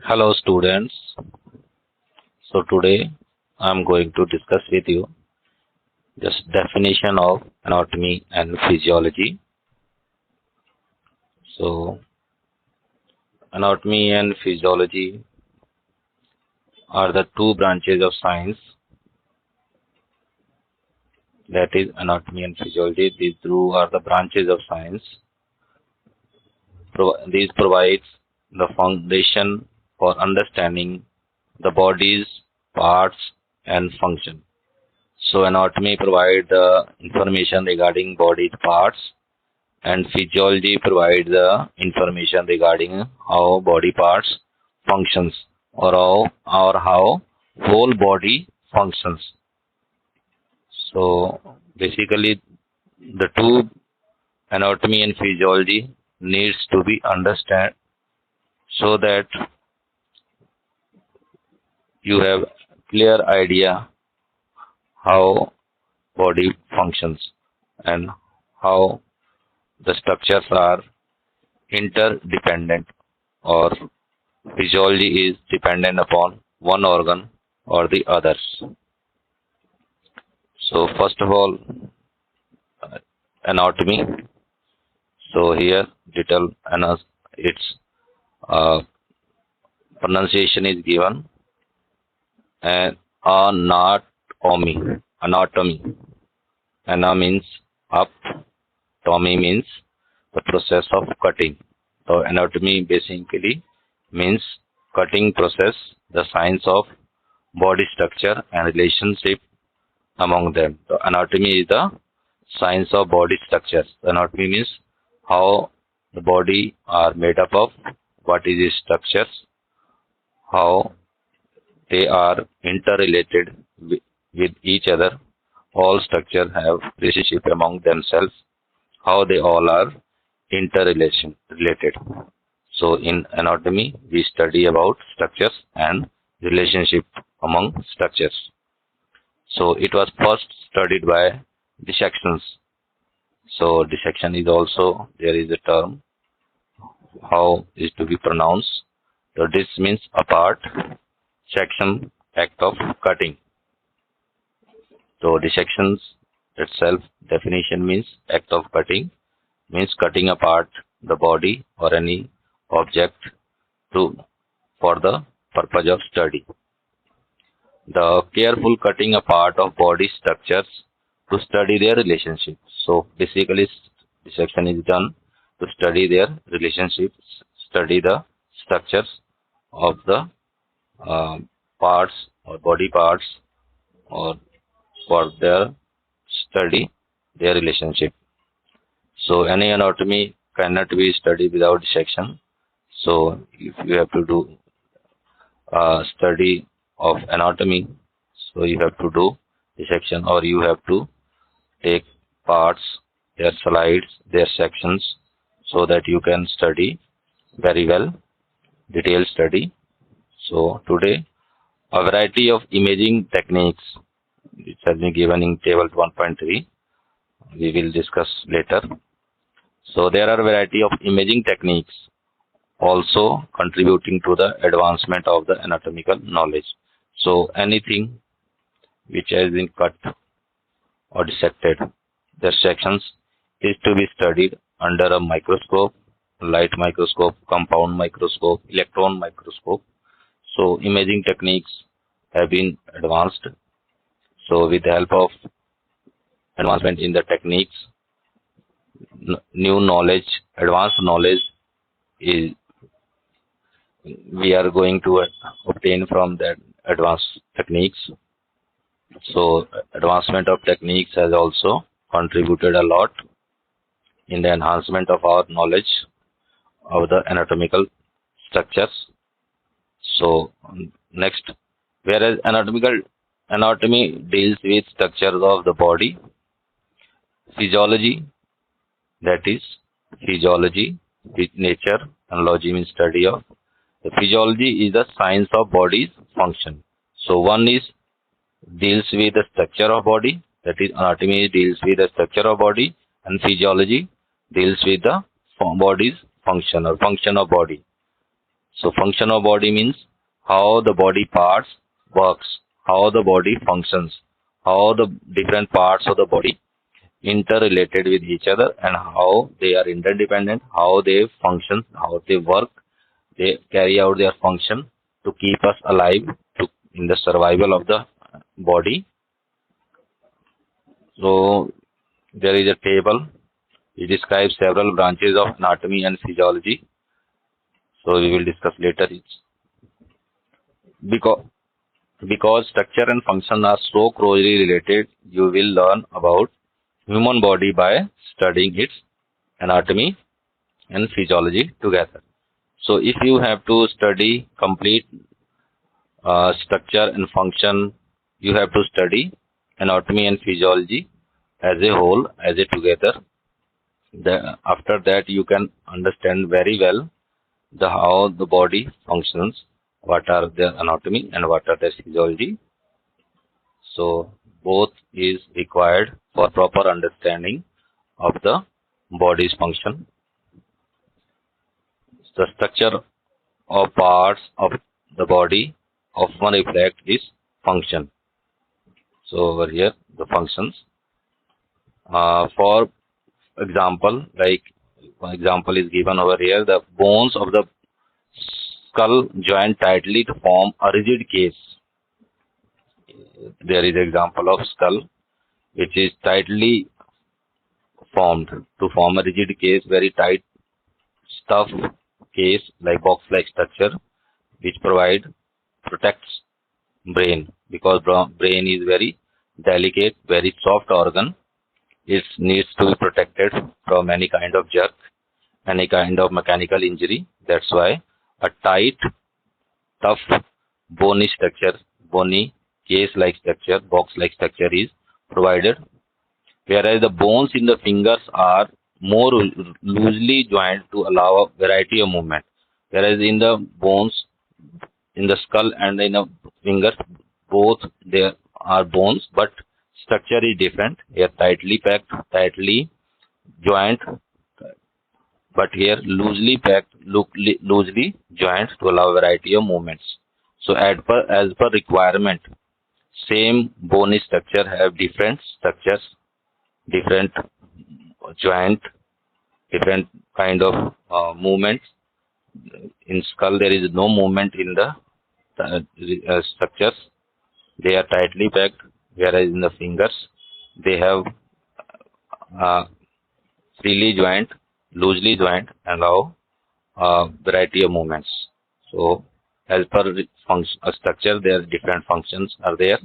Hello students. So today I am going to discuss with you just definition of anatomy and physiology. So anatomy and physiology are the two branches of science, that is anatomy and physiology. These two are the branches of science. These provides the foundation for understanding the body's parts and function. So anatomy provides the information regarding body parts and physiology provides the information regarding how body parts functions or how whole body functions. So basically the two, anatomy and physiology, needs to be understood so that you have clear idea how body functions and how the structures are interdependent, or physiology is dependent upon one organ or the others. So first of all, anatomy. So here detail and its uh, pronunciation is given, and anatomy. Anatomy. Ana means up, tomy means the process of cutting. So anatomy basically means cutting process, the science of body structure and relationship among them. So anatomy is the science of body structures. Anatomy means how the body are made up of, what is its structures, how they are interrelated with each other. All structures have relationship among themselves, how they all are interrelation related. So in anatomy, we study about structures and relationship among structures. So it was first studied by dissections. So dissection is also, there is a term, how is to be pronounced. So this means apart, section, act of cutting. So dissections itself definition means act of cutting, means cutting apart the body or any object to for the purpose of study. The careful cutting apart of body structures to study their relationship. So basically dissection is done to study their relationships, study the structures of the uh, parts or body parts, or for their study their relationship. So any anatomy cannot be studied without dissection. So if you have to do study of anatomy, so you have to do dissection, or you have to take parts, their slides, their sections, so that you can study very well, detailed study. So today a variety of imaging techniques, which has been given in table 1.3, we will discuss later. So there are a variety of imaging techniques also contributing to the advancement of the anatomical knowledge. So anything which has been cut or dissected, their sections is to be studied under a microscope, light microscope, compound microscope, electron microscope. So imaging techniques have been advanced. So with the help of advancement in the techniques, new knowledge, advanced knowledge is we are going to obtain from that advanced techniques. So advancement of techniques has also contributed a lot in the enhancement of our knowledge of the anatomical structures. So next, whereas anatomy deals with structures of the body, physiology, that is physiology with nature, and logy means study of. The physiology is the science of body's function. So one is deals with the structure of body, that is anatomy deals with the structure of body, and physiology deals with the body's function or function of body. So function of body means how the body parts works, how the body functions, how the different parts of the body interrelated with each other, and how they are interdependent, how they function, how they work, they carry out their function to keep us alive, to in the survival of the body. So there is a table. It describes several branches of anatomy and physiology. So we will discuss later. Because because structure and function are so closely related, you will learn about human body by studying its anatomy and physiology together. So if you have to study complete structure and function, you have to study anatomy and physiology as a whole, as a together. After that, you can understand very well how the body functions, what are their anatomy and what are their physiology. So both is required for proper understanding of the body's function. The structure of parts of the body often reflect its function. So over here the functions. For example, like one example is given over here. The bones of the skull join tightly to form a rigid case. There is example of skull which is tightly formed to form a rigid case, very tight stuff case like box-like structure, which protects brain, because brain is very delicate, very soft organ. It needs to be protected from any kind of jerk, any kind of mechanical injury. That's why a tight, tough, bony structure, bony case-like structure, box-like structure is provided. Whereas the bones in the fingers are more loosely joined to allow a variety of movement. Whereas in the bones, in the skull and in the fingers, both there are bones, but structure is different. Here tightly packed, tightly joined, but here loosely packed, loosely joined to allow variety of movements. So as per requirement, same bony structure have different structures, different joint, different kind of movements. In skull there is no movement in the structures, they are tightly packed, whereas in the fingers they have uh, freely joined, loosely joined, and allow variety of movements. So as per function structure, their different functions are there.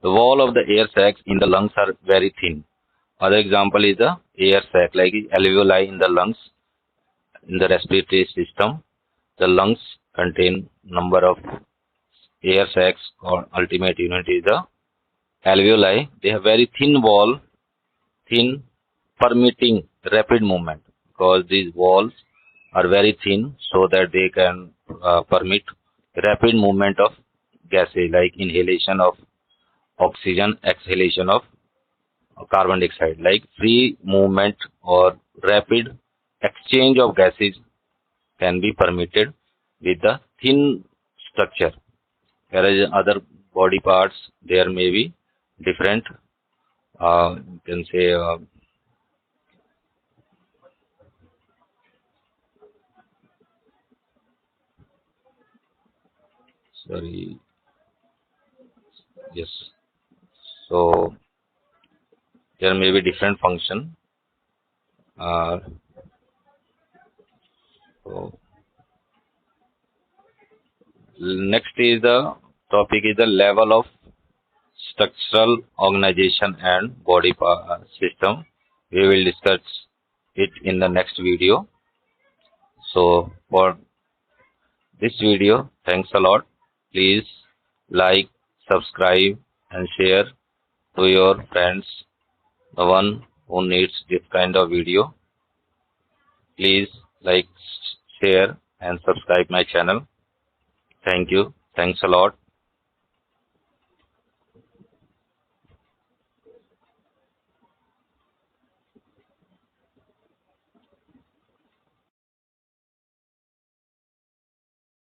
The wall of the air sacs in the lungs are very thin. Other example is the air sac, like alveoli in the lungs. In the respiratory system, the lungs contain number of air sacs, or ultimate unit is the alveoli. They have very thin wall, thin, permitting rapid movement, because these walls are very thin so that they can permit rapid movement of gases, like inhalation of oxygen, exhalation of carbon dioxide, like free movement or rapid exchange of gases can be permitted with the thin structure. Whereas other body parts, there may be different, you can say, sorry, yes. So there may be different function. So next is the topic is the level of structural organization and body system. We will discuss it in the next video. So for this video, thanks a lot. Please like, subscribe and share to your friends, the one who needs this kind of video. Please like, share and subscribe my channel. Thank you. Thanks a lot.